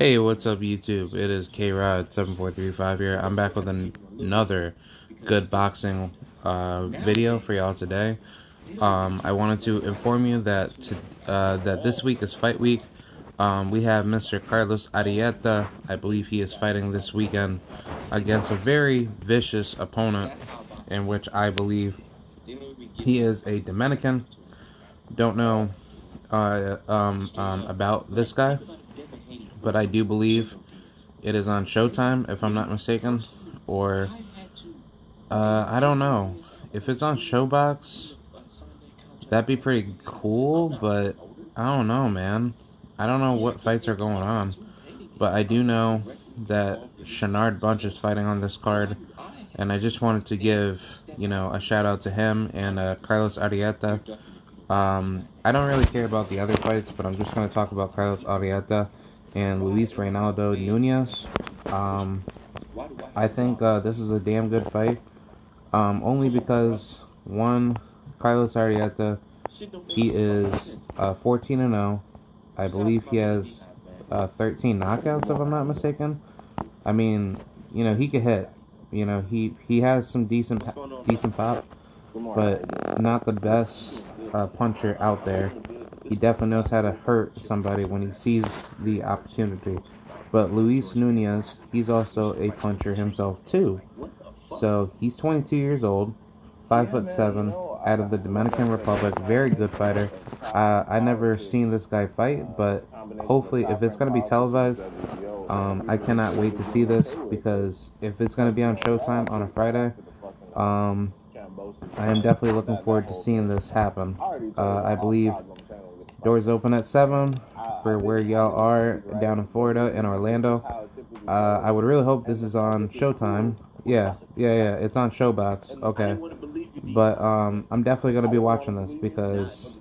Hey, what's up, YouTube? It is KRod7435 here. I'm back with another good boxing video for y'all today. I wanted to inform you that that this week is fight week. We have Mr. Carlos Arrieta. I believe he is fighting this weekend against a very vicious opponent, in which I believe he is a Dominican. Don't know about this guy, but I do believe it is on Showtime, if I'm not mistaken, or I don't know. If it's on SHOBOX, that'd be pretty cool, but I don't know, man. I don't know what fights are going on, but I do know that Shinard Bunch is fighting on this card, and I just wanted to give, a shout out to him and Carlos Arrieta. I don't really care about the other fights, but I'm just going to talk about Carlos Arrieta and Luis Reinaldo Nunez. I think this is a damn good fight, only because, one, Carlos Arrieta, he is 14-0. I believe he has 13 knockouts, if I'm not mistaken. I mean, he could hit. He has some decent pop, but not the best puncher out there. He definitely knows how to hurt somebody when he sees the opportunity. But Luis Nunez, he's also a puncher himself too. So he's 22 years old, 5'7", out of the Dominican Republic. Very good fighter. I never seen this guy fight, but hopefully, if it's going to be televised, I cannot wait to see this, because if it's going to be on Showtime on a Friday, I am definitely looking forward to seeing this happen. I believe doors open at 7 for where y'all are down in Florida and Orlando. I would really hope this is on Showtime. Yeah, it's on SHOBOX. Okay. But I'm definitely going to be watching this, because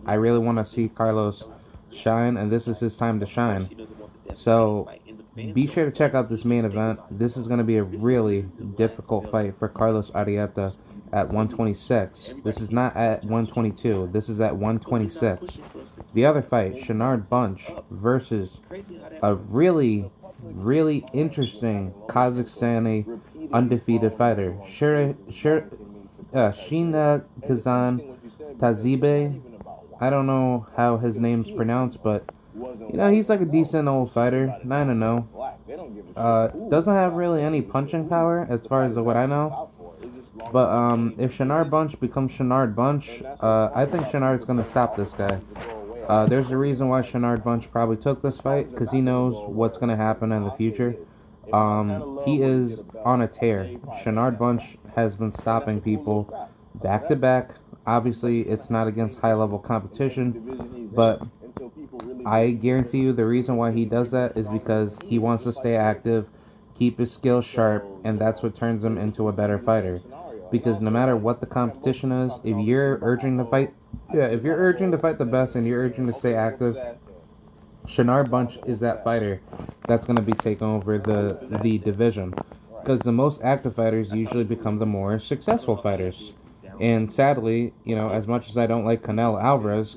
I really want to see Carlos shine, and this is his time to shine. So be sure to check out this main event. This is going to be a really difficult fight for Carlos Arrieta at 126. This is not at 122. This is at 126. The other fight, Shinard Bunch versus a really interesting Kazakhstani undefeated fighter, Shina Kazan Tazibe. I don't know how his name's pronounced, but he's like a decent old fighter, 9-0. Doesn't have really any punching power as far as what I know. But if Shinard Bunch becomes Shinard Bunch, I think Shinard's going to stop this guy. There's a reason why Shinard Bunch probably took this fight, because he knows what's going to happen in the future. He is on a tear. Shinard Bunch has been stopping people back to back. Obviously, it's not against high-level competition, but I guarantee you the reason why he does that is because he wants to stay active, keep his skills sharp, and that's what turns him into a better fighter. Because no matter what the competition is, if you're urging to fight the best and you're urging to stay active, Shinard Bunch is that fighter that's going to be taking over the division. Because the most active fighters usually become the more successful fighters. And sadly, as much as I don't like Canelo Alvarez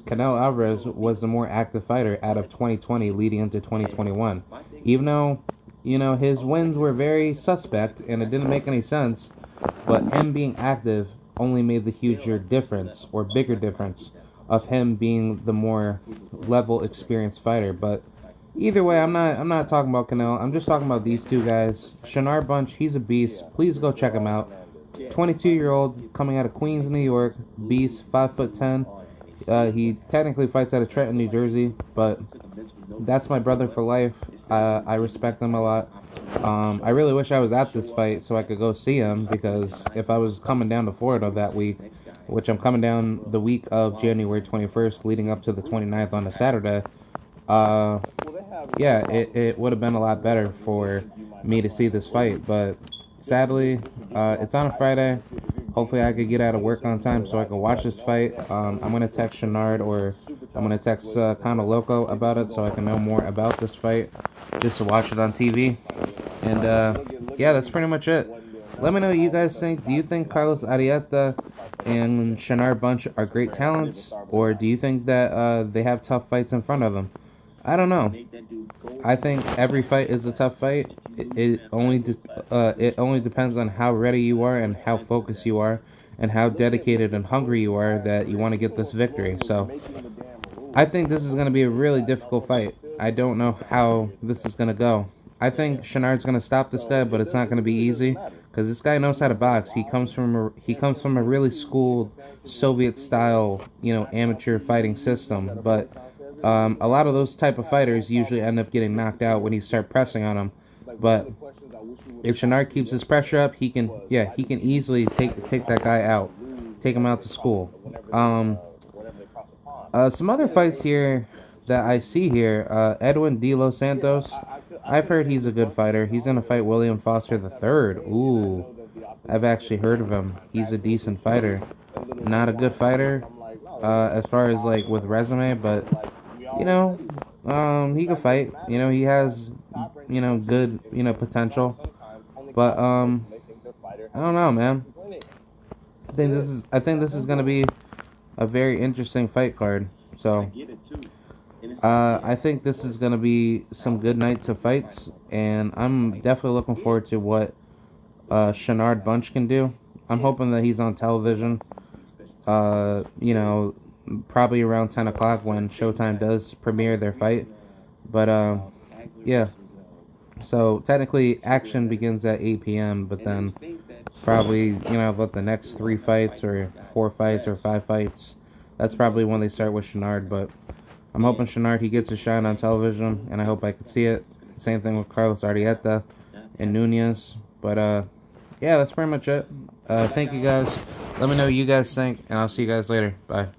was the more active fighter out of 2020 leading into 2021. Even though, his wins were very suspect and it didn't make any sense, but him being active only made the huger difference, or bigger difference, of him being the more level experienced fighter. But either way, I'm not talking about Canelo. I'm just talking about these two guys. Shinard Bunch, he's a beast. Please go check him out. 22-year-old coming out of Queens, New York, beast, 5'10". He technically fights out of Trenton, New Jersey, but that's my brother for life. I respect him a lot. I really wish I was at this fight so I could go see him, because if I was coming down to Florida that week, which I'm coming down the week of January 21st, leading up to the 29th on a Saturday, it would have been a lot better for me to see this fight, but sadly, it's on a Friday. Hopefully I could get out of work on time so I can watch this fight. I'm going to text Shinard, or I'm going to text Kinda Loco about it so I can know more about this fight, just to watch it on TV. And that's pretty much it. Let me know what you guys think. Do you think Carlos Arrieta and Shinard Bunch are great talents, or do you think that they have tough fights in front of them? I don't know. I think every fight is a tough fight. It only depends on how ready you are and how focused you are and how dedicated and hungry you are that you want to get this victory. So I think this is going to be a really difficult fight. I don't know how this is going to go. I think Shinard's going to stop this guy, but it's not going to be easy because this guy knows how to box. He comes from a really schooled Soviet style, amateur fighting system. But a lot of those type of fighters usually end up getting knocked out when you start pressing on them. But if Shinard keeps his pressure up, he can easily take that guy out, take him out to school. Some other fights here that I see here, Edwin De Los Santos. I've heard he's a good fighter. He's going to fight William Foster III. Ooh, I've actually heard of him. He's a decent fighter. Not a good fighter as far as like with resume, but he can fight. He has good potential. But I don't know, man. I think this is going to be a very interesting fight card. So I think this is going to be some good nights of fights, and I'm definitely looking forward to what Shinard Bunch can do. I'm hoping that he's on television, probably around 10 o'clock when Showtime does premiere their fight. But, yeah. So, technically, action begins at 8 p.m., but then probably, about the next 3 fights or 4 fights or 5 fights, that's probably when they start with Shinard. But I'm hoping Shinard, he gets a shine on television, and I hope I can see it. Same thing with Carlos Arrieta and Nunez. But, yeah, that's pretty much it. Thank you guys. Let me know what you guys think, and I'll see you guys later. Bye.